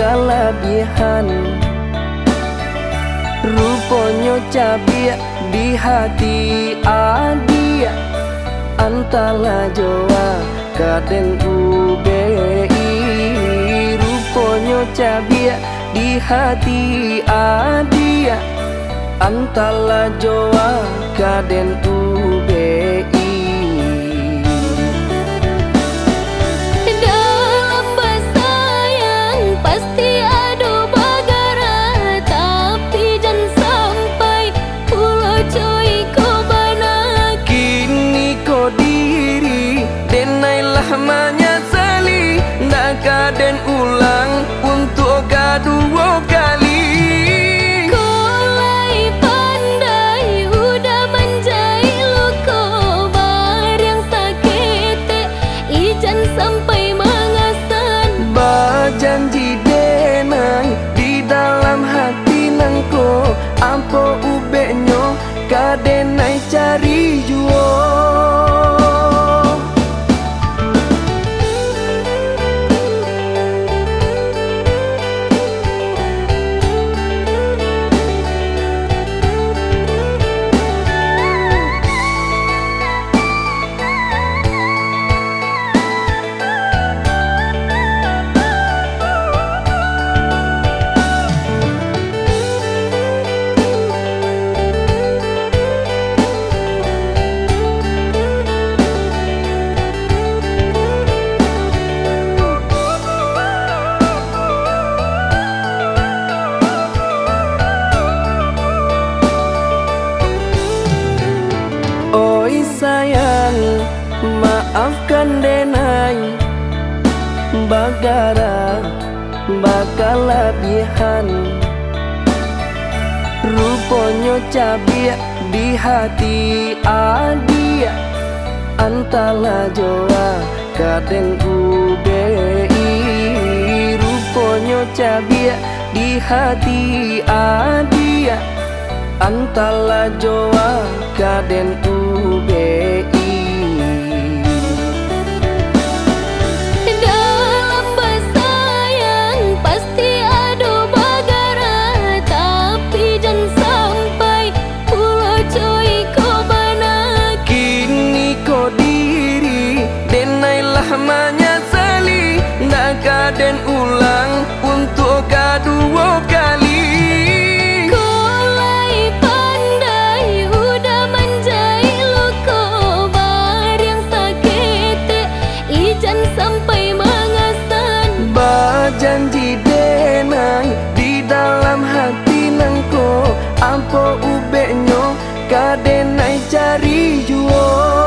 kalabihan. Rupanya cabai di hati adia, antara Jawa kaden UBI. Rupanya cabai di hati adia, antara Jawa kaden UBI. Menyesali ndak kaden ulang untuk kedua kali. Kulai pandai udah menjahit luka bar yang sakit, ijan sampai mengesan. Berjanji denai di dalam hati nangko, ampo ubeknya kadenai cari juo. Oi sayang, maafkan denai bagara bakalabihan. Rupanya cabai di hati adia, antara Jawa kaden UBI. Rupanya cabai di hati adia, antara Jawa kaden UBI. Dalam bersayang pasti ada bagara, tapi jangan sampai pulau coy kau benar. Kini kau diri denailah menyesali, ndak kaden ulang untuk kedua kali. Janji denai di dalam hati nangko, ampo ubeknya kadenai cari juo.